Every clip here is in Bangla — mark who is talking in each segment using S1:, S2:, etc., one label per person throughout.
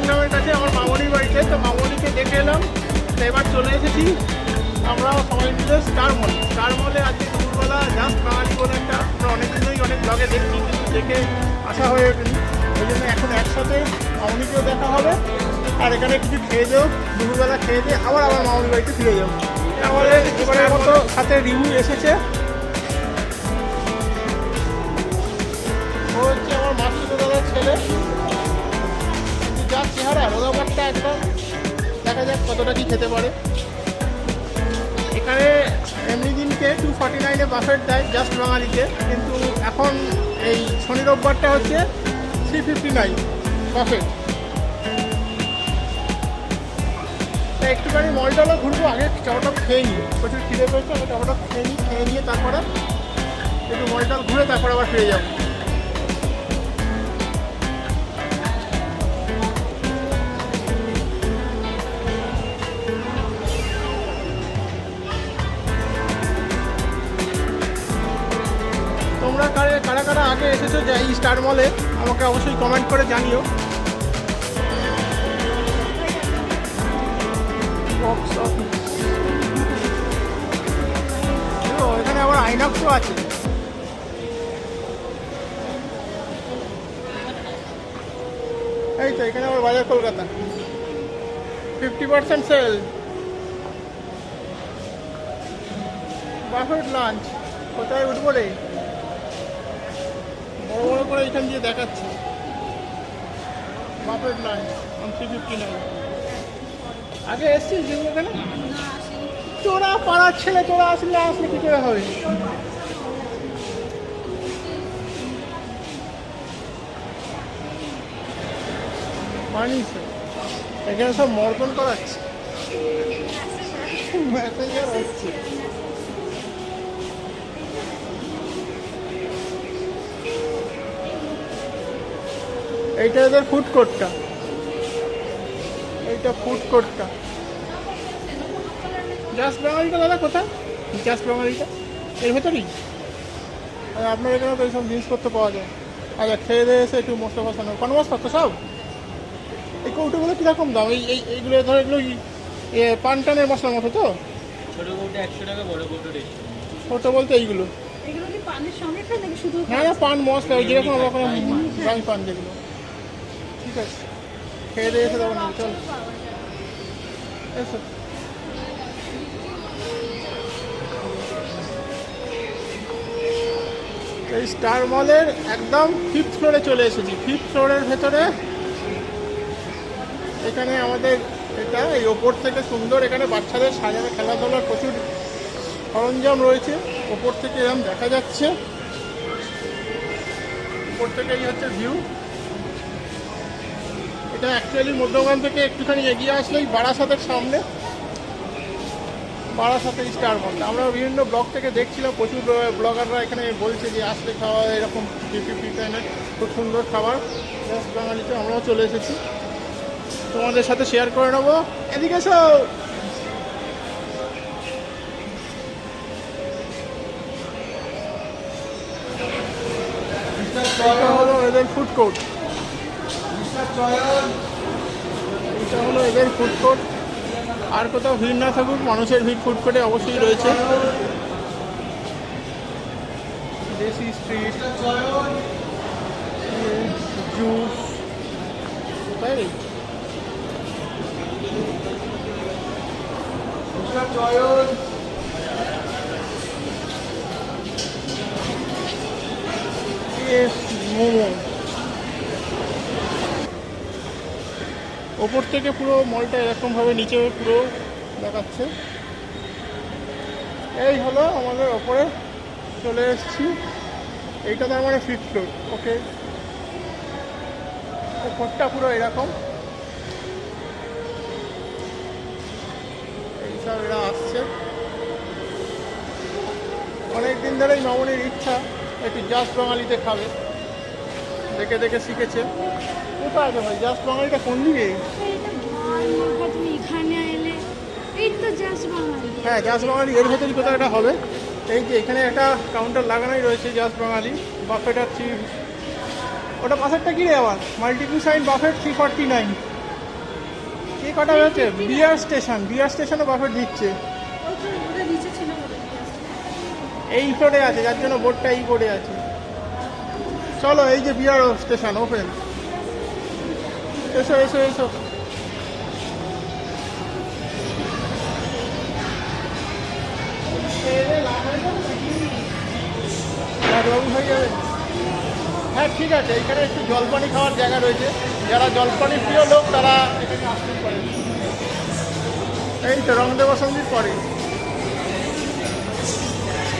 S1: বিক্রমগ্রামের কাছে আমার মামনির বাড়িতে, তো মামনিকে দেখে এলাম। তো এবার চলে এসেছি আমরা সবাই মিলে স্টার মলে আজকে দুপুরবেলা জাস্ট বাঙালি বলে একটা আমরা অনেকদিন ধরেই অনেক ব্লগে দেখছি, কিন্তু দেখে আসা হয়ে ওঠেনি। ওই জন্য এখন একসাথে মামনিকেও দেখা হবে, আর এখানে কিছু খেয়ে যাও, দুপুরবেলা খেয়ে দিয়ে আবার মামনির বাড়িতে ফিরে যাবো। আমাদের এবারের মতো সাথে রিভিউ এসেছে, ও হচ্ছে আমার মাসুদ দাদার ছেলে। যার চেহারা রোগাবারটা একদম, দেখা যাক কতটা কি খেতে পারে। এখানে এমনি দিনকে 249-এ বাফেট দেয় জাস্ট বাঙালিতে, কিন্তু এখন এই শনি রোববারটা হচ্ছে 359 বাফেট। একটুখানি মলটলও ঘুরবো, আগে চাপাটা খেয়ে নিই, প্রচুর খিদে পেয়েছে। আমি চাপাটা খেয়ে নিয়ে তারপরে একটু মলটল ঘুরে তারপরে আবার ফিরে যাবো। তোমরা কারা কারা আগে এসেছো যে এই স্টার মলে, আমাকে অবশ্যই কমেন্ট করে জানিও। এখানে আবার আইনক্সও আছে। এই তো এখানে আবার বাজার কলকাতা 50% সেল, বাফেট লাঞ্চ। কোথায় উঠবো রে? বড় বড় করে এখান দিয়ে দেখাচ্ছে বাফেট লাঞ্চ 359। আগে এসছিস যেগুলো এখানে? তোরা পাড়ার ছেলে, তোরা আসলে কি করে হবে? মানিস এখানে সব মর্পণ করাচ্ছে, মেসেঞ্জার আসছে। এইটা এদের ফুড কোর্টটা, এইটা ফুড কোর্টটা। জাস্ট বাঙালিটা দাদা কোথায়? জাস্ট বাঙালিটা এর ভেতরেই। আর আপনার এখানে তো এইসব জিনিসপত্র পাওয়া যায়। আচ্ছা, খেয়ে দিয়ে এসে একটু মশলা কষানো, কোনো মশলা তো সব। এই কৌটোগুলো কীরকম দাম? এইগুলো ধরো এগুলো পান টানের মশলার মতো তো?
S2: ছোটো কৌটো 100 টাকা, বড় কৌটো 150।
S1: ছোটো বলতে এইগুলো না না, পান মশলা ওই যেরকম আমরা কোনো ড্রাই পান যেগুলো। ঠিক আছে, খেয়ে দিয়ে এসে দেবো না, চল এসো। এই স্টার মলের একদম 5th ফ্লোরে চলে এসেছি। 5th ফ্লোরের ভেতরে এখানে আমাদের এটা এই ওপর থেকে সুন্দর, এখানে বাচ্চাদের সাজানো খেলাধুলার প্রচুর সরঞ্জাম রয়েছে। ওপর থেকে এরকম দেখা যাচ্ছে, ওপর থেকে এই হচ্ছে ভিউ। এটা অ্যাকচুয়ালি মধ্যমগ্রাম থেকে একটুখানি এগিয়ে আসলেই বারাসাতের সামনে, বারাসাতের স্টার মল। আমরা বিভিন্ন ব্লগ থেকে দেখছিলাম, প্রচুর ব্লগাররা এখানে বলছে যে আসলে খাওয়া এরকম 50-50 খুব সুন্দর খাবার জাস্ট বাঙালিতে। আমরাও চলে এসেছি, তোমাদের সাথে শেয়ার করে নেবো। এদিকে এসো। এটা হলো এদের ফুড কোর্ট, এটা হলো এদের ফুড কোর্ট। আর কোথাও ভিড় না থাকুক, মানুষের ভিড় ফুড কোর্টে অবশ্যই রয়েছে। দেশি স্ট্রিট জুস, তাই মোমো। ওপর থেকে পুরো মলটা এরকমভাবে নিচে পুরো দেখাচ্ছে। এই হলো আমাদের ওপরে চলে এসেছি। এইটা তার মানে 5th ফ্লোর। ওকে, ওপরটা পুরো এরকম, এইসব এরা আসছে। অনেকদিন ধরেই মামনির ইচ্ছা একটু জাস্ট বাঙালিতে খাবে, দেখে দেখে শিখেছে। কোথায় আছে ভাই জাস্ট বাঙালিটা? কোন দিকে? হ্যাঁ, জাস্ট বাঙালি এর ভেতরে কোথাও এটা হবে। এই যে এখানে একটা কাউন্টার লাগানোই রয়েছে জাস্ট বাঙালি বাফেট। আর ওটা পাশেরটা কি রে আবার? মাল্টিকুসাইন বাফেট 349। কে কটা হয়েছে? বিয়ার স্টেশনে বাফেট দিচ্ছে। এই ফ্লোরে আছে, যার জন্য বোর্ডটা এই করে আছে। চলো, এই যে বিয়ার স্টেশন ওপেন। এসো এসো এসো। হয়ে যাবে। হ্যাঁ ঠিক আছে, এখানে একটু জলপানি খাওয়ার জায়গা রয়েছে, যারা জলপানি প্রিয় লোক তারা এখানে আসতে পারে। এই তো রংদে বসন্তির পরে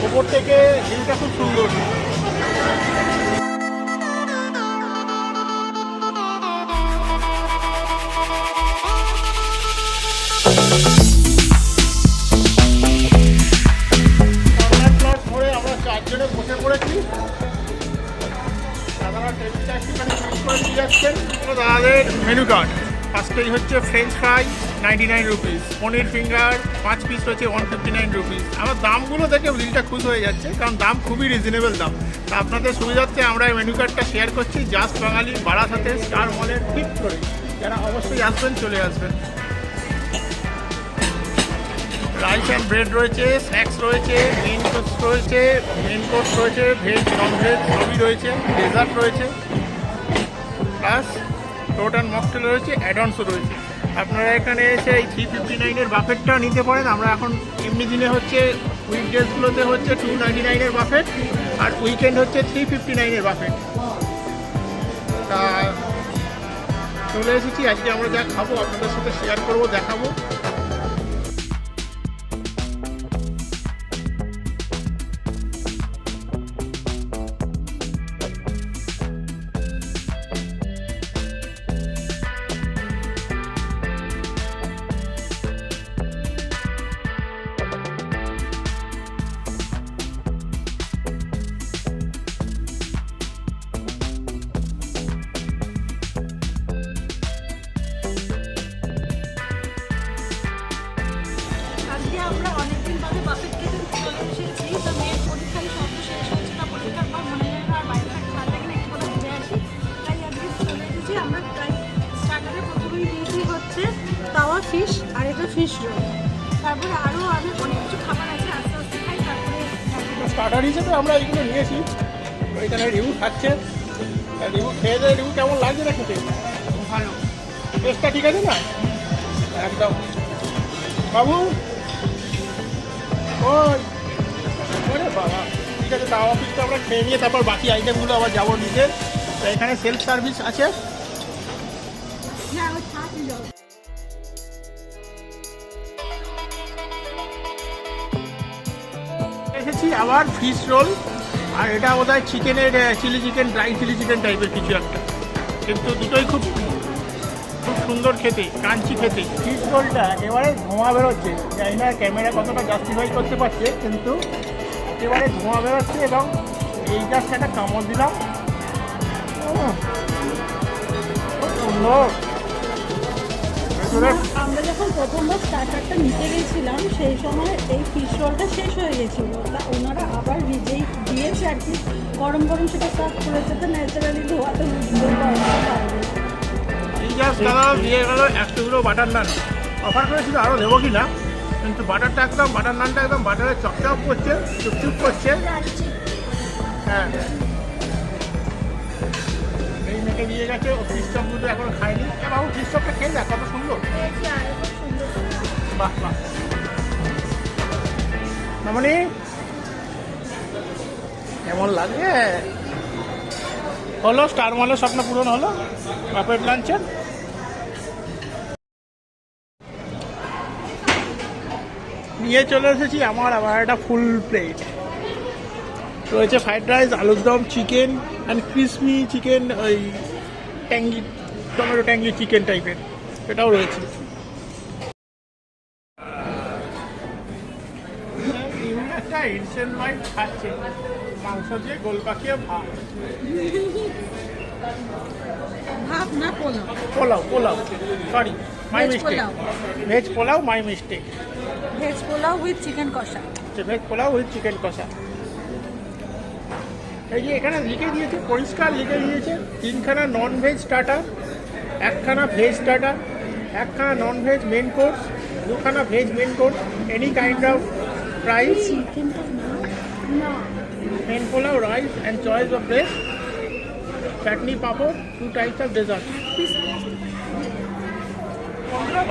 S1: ওপর থেকে ভিউটা খুব সুন্দর। ধরে আমরা চারজনে বসে পড়েছি। দাদারা টেবিলটা একটুখানি চেঞ্জ করে দিয়ে যাচ্ছেন। দাদাদের মেনু কার্ড ফার্স্টেই হচ্ছে ফ্রেঞ্চ ফ্রাই 99 রুপিস, পনির ফিঙ্গার 5 পিস রয়েছে 159 রুপিস। আমার দামগুলো দেখে বিলটা খুশ হয়ে যাচ্ছে, কারণ দাম খুবই রিজনেবল দাম। তা আপনাদের সুবিধার্থে আমরা এই মেনু কার্ডটা শেয়ার করছি। জাস্ট বাঙালি, বারাসাতে স্টার মলের ঠিক করে। যারা অবশ্যই আসবেন, চলে আসবেন। রাইস অ্যান্ড ব্রেড রয়েছে, স্ন্যাক্স রয়েছে, মেন কোর্স রয়েছে, ভেজ নন ভেজ সবই রয়েছে, ডেজার্ট রয়েছে, প্লাস টোট অ্যান্ড মকটেল রয়েছে, অ্যাডঅনসও রয়েছে। আপনারা এখানে এসে এই 359-এর বাফেটটা নিতে পারেন। আমরা এখন এমনি দিনে হচ্ছে উইকডেজগুলোতে হচ্ছে 299-এর বাফেট, আর উইকেন্ড হচ্ছে 359-এর বাফেট। তা চলে এসেছি, আজকে আমরা যা খাবো আপনাদের সাথে শেয়ার করবো, দেখাবো।
S3: আমরা অনেকদিন বাদে বাফেট খেতে চলে এসেছি। তো মেয়ের পরীক্ষায় শব্দ শেষ হচ্ছে না, পরীক্ষার পর মনে হয় আর বাইরে থাকতে ভালো লাগে না, একটু কোথাও ঘুরে আসি। তাই আজকে চলে এসেছি আমরা। তাই স্টার্টারে প্রথমেই দিয়েছি হচ্ছে তাওয়া ফিশ, আর এটা ফিশ রোল। তারপরে আরও অনেক কিছু খাবার আছে, আস্তে আস্তে খাই। তারপরে
S1: স্টার্টার হিসেবে আমরা এইগুলো নিয়েছি। ওইখানে রিভিউ খাচ্ছে, রিভিউ খেয়ে দেয়। রিভিউ কেমন লাগছে না খেতে? ভালো, টেস্টটা ঠিক আছে না? একদম। বাবু ওই ওরে বাবা, ঠিক আছে। তাওয়া ফিশটা আমরা খেয়ে নিয়ে তারপর বাকি আইটেমগুলো আবার যাবো নিতে। তো এখানে সেলফ সার্ভিস আছে।
S3: না ওই থাকি যাও।
S1: এসেছি আবার ফিশ রোল, আর এটা বোধহয় চিকেনের chilli chicken, dry chilli chicken টাইপের কিছু একটা, কিন্তু দুটোই খুব সুন্দর খেতে, ক্রাঞ্চি খেতে। ফিশ রোলটা একেবারে ধোঁয়া বেরোচ্ছে, জানি না ক্যামেরা কতটা জাস্টিফাই করতে পারছে, কিন্তু একেবারে ধোঁয়া বেরোচ্ছে। এবং এই জাস্ট একটা কামড় দিলাম, খুব সুন্দর।
S3: আমরা যখন প্রথমবার স্টার্টারটা নিতে গেছিলাম সেই সময় এই ফিশ রোলটা শেষ হয়ে গেছিলো। তা ওনারা আবার রিজেই দিয়েছে আর কি, গরম গরম সেটা সার্ভ করেছে। তো ন্যাচারালি ধোয়াতে বুঝতে পারবে।
S1: এই জাস্ট দাদা দিয়ে গেল 1 টুকরো বাটার নান। অফার করেছিল আরও দেবো কি না, কিন্তু বাটারটা একদম, বাটার নানটা একদম বাটারে চপচপ করছে, চুপচুপ করছে। হ্যাঁ, এই মেয়েকে দিয়ে গেছে। ও ফিশ চপগুলো এখনো খায়নি। বাবু ফিশ চপটা খেয়ে দেখ, কত সুন্দর। বাহ বাহ। মামনি কেমন লাগে? হলো স্টার মলের স্বপ্ন পূরণ হলো বাফেট লাঞ্চের। নিয়ে চলে এসেছি আমার আবার একটা ফুল প্লেট। রয়েছে ফ্রাইড রাইস, আলুর দম, চিকেন অ্যান্ড ক্রিসপি চিকেন, ওই ট্যাঙ্গি টমেটো ট্যাঙ্গি চিকেন টাইপের, এটাও রয়েছে। একটা ইনসেন্ট ওয়াইফ খাচ্ছে মাংস দিয়ে গোল পাকিয়ে ভাত।
S3: ভাত না pulao?
S1: Pulao, pulao, sorry my mistake. Veg pulao, my mistake.
S3: Veg pulao with chicken kosha.
S1: Veg pulao with chicken kosha. এই যে এখানে লিখে দিয়েছে, পরিষ্কার লিখে দিয়েছে 3খানা নন ভেজ স্টার্টার, 1খানা ভেজ স্টার্টার, একখানা নন ভেজ মেন কোর্স, দুখানা veg main course, any kind of rice, main pulao, rice and choice of bread, chutney, papad, 2 types of dessert.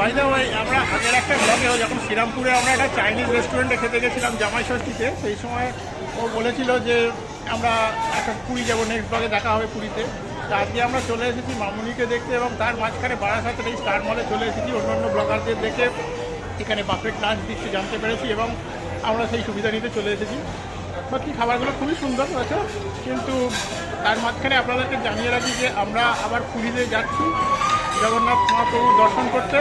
S1: By the way, আমরা আগের একটা ব্লগেও যখন শ্রীরামপুরে আমরা একটা চাইনিজ রেস্টুরেন্টে খেতে গেছিলাম জামাই ষষ্ঠীতে, সেই সময় ও বলেছিল যে আমরা একটা পুরী যাবো, নেক্সট ব্লগে দেখা হবে পুরীতে। তো আজকে আমরা চলে এসেছি মামুনিকে দেখতে এবং তার মাঝখানে বারাসাতের এই স্টার মলে চলে এসেছি অন্যান্য ব্লগারদের দেখে এখানে বাফেট লাঞ্চ দিচ্ছে জানতে পেরেছি এবং আমরা সেই সুবিধা নিতে চলে এসেছি। বাকি খাবারগুলো খুবই সুন্দর আছে, কিন্তু তার মাঝখানে আপনাদেরকে জানিয়ে রাখি যে আমরা আবার পুরীতে যাচ্ছি জগন্নাথ মহাপ্রভুর দর্শন করতে।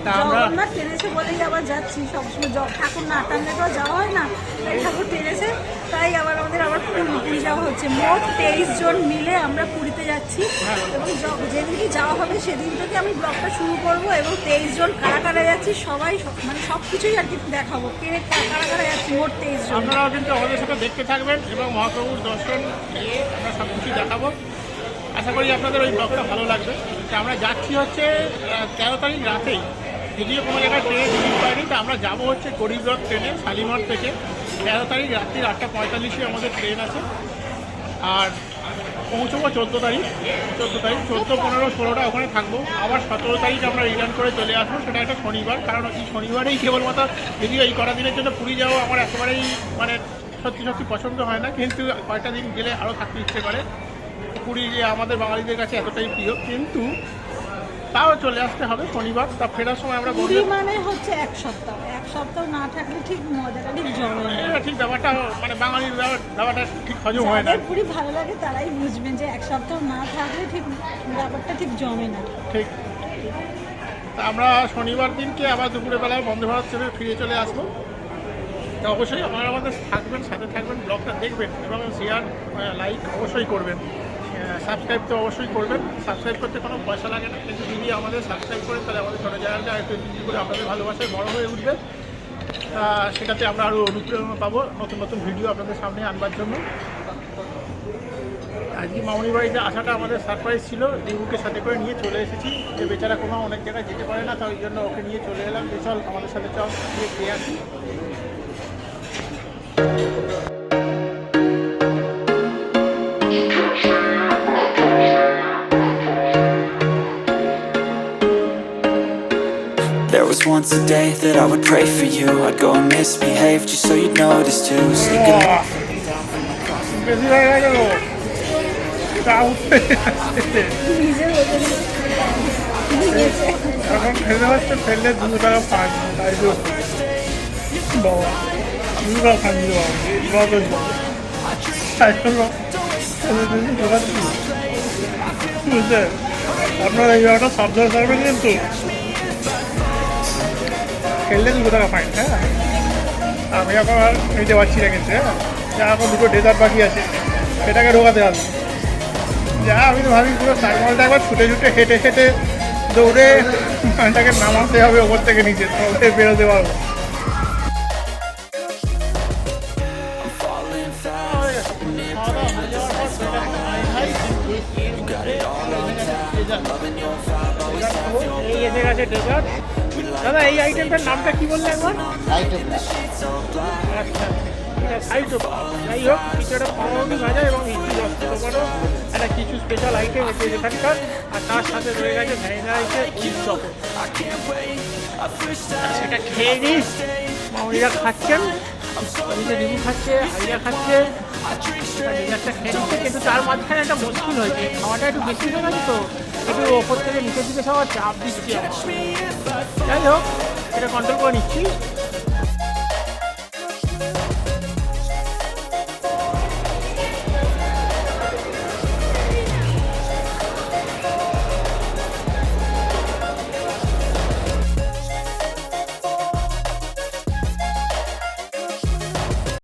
S1: তা আমরা
S3: জগন্নাথ টেনেছে বলেই আবার যাচ্ছি, সবসময় ঠাকুর না টানলে তো যাওয়া হয় না, তাই ঠাকুর টেনেছে, তাই আবার আমাদের আবার পুরী যাওয়া হচ্ছে। মোট 23 জন মিলে আমরা পুরীতে যাচ্ছি এবং যেদিনকে যাওয়া হবে সেদিন থেকে আমি ব্লগটা শুরু করব এবং 23 জন কারা কারা যাচ্ছি সবাই মানে সব কিছুই আর কি দেখাবো, কে কারা কারা যাচ্ছি, মোট 23 জন।
S1: আপনারাও কিন্তু আমাদের সাথে দেখতে থাকবেন এবং মহাপ্রভুর দর্শন নিয়ে আমরা সব কিছুই দেখাবো। আশা করি আপনাদের ওই ব্লগটা ভালো লাগবে। তো আমরা যাচ্ছি হচ্ছে 13 তারিখ রাতেই, যদিও কোনো জায়গায় ট্রেনে টিকিট পাইনি, তো আমরা যাবো হচ্ছে গরিবরথ ট্রেনে শালিমার থেকে। 13 তারিখ রাত্রি 8:45 আমাদের ট্রেন আছে, আর পৌঁছবো 14 তারিখ, 14, 15, 16টা ওখানে থাকবো। আবার 17 তারিখ আমরা রিটার্ন করে চলে আসবো, সেটা একটা শনিবার। কারণ এই শনিবারেই কেবলমাত্র, যদিও এই কটা দিনের জন্য পুরী যাওয়া আমার একেবারেই মানে সত্যি পছন্দ হয় না, কিন্তু কয়টা দিন গেলে আরও থাকতে ইচ্ছে করে। পুরী যে আমাদের বাঙালিদের কাছে এতটাই প্রিয়, কিন্তু তাও চলে আসতে হবে শনিবার। তা ফেরার সময় আমরা
S3: পুরী মানে হচ্ছে এক সপ্তাহ না থাকলে ঠিক মজাটা ঠিক জমে না।
S1: এটা ঠিক ব্যাপারটা মানে বাঙালির ব্যাপারটা ঠিক হজম হয় না।
S3: যাদের পুরী ভালো লাগে তারাই বুঝবেন যে এক সপ্তাহ না থাকলে ঠিক ব্যাপারটা ঠিক জমে না।
S1: ঠিক। তা আমরা শনিবার দিনকে আবার দুপুরে বেলায় বন্দে ভারত ট্রেনে ফিরে চলে আসবো। তা অবশ্যই আপনারা আমাদের থাকবেন, সাথে থাকবেন, ব্লগটা দেখবেন এবং শেয়ার লাইক অবশ্যই করবেন। সাবস্ক্রাইব তো অবশ্যই করবেন। সাবস্ক্রাইব করতে কোনো পয়সা লাগে না, কিন্তু যদি আমাদের সাবস্ক্রাইব করেন তাহলে আমাদের ছোটো জায়গাটা একটু বেশি করে আপনাদের ভালোবাসায় বড় হয়ে উঠবে। সেটাতে আমরা আরও অনুপ্রেরণা পাবো নতুন ভিডিও আপনাদের সামনে আনবার জন্য। আজকে মামনি বাড়িতে আসাটা আমাদের সারপ্রাইজ ছিল। রিভুকে সাথে করে নিয়ে চলে এসেছি, যে বেচারা কোনো অনেক জায়গায় যেতে পারে না, তাই জন্য ওকে নিয়ে চলে এলাম যে চল আমাদের সাথে চল গিয়ে খেয়ে আসি।
S4: There was once a day that I would pray for you. I'd go and misbehave just so you'd notice too. Sneaking
S1: বেশি হয়ে গেল এখন ফেলে হচ্ছে, ফেললে 2 টাকা ফাইন, তাই তো বাবা 2 টাকা ফাইন দিল বুঝলেন। আপনারা এই ব্যাপারটা সাবধান থাকবেন, কিন্তু খেললে 2 টাকা ফাইন। হ্যাঁ, আমি এখন আর নিতে পারছি না, কিন্তু হ্যাঁ এখন 2টো ডেজার্ট বাকি আছে, সেটাকে ঢোকাতে হবে। যা আমি তো ভাবি পুরো সাইকেলটা একবার ছুটে হেঁটে দৌড়ে এটাকে নামাতে হবে ওপর থেকে নিচে, তবে বেরোতে পারবো। এই এসে গেছে ডেজার্ট। দাদা এই আইটেমটার নামটা কি বললে একবার? আচ্ছা, যাই হোক, কিছু একটা পাউরুটি ভাজা এবং মিষ্টি পারো একটা কিছু স্পেশাল আইটেম এসে এখানকার, আর তার সাথে রয়ে গেছে ভ্যানিলা আইটেম চকো। সেটা খেয়ে নিই। মামনিরা খাচ্ছেন, রিভু খাচ্ছে, হাইয়া খাচ্ছে, ডেজার্টটা খেয়ে নিচ্ছে। কিন্তু তার মাঝখানে একটা মুশকিল হয়েছে, খাওয়াটা একটু বেশি হয়ে গেছে, তো একটু ওপর থেকে নিচের দিকে সবার চাপ দিচ্ছি। যাই হোক, এটা কন্ট্রোল করে নিচ্ছি।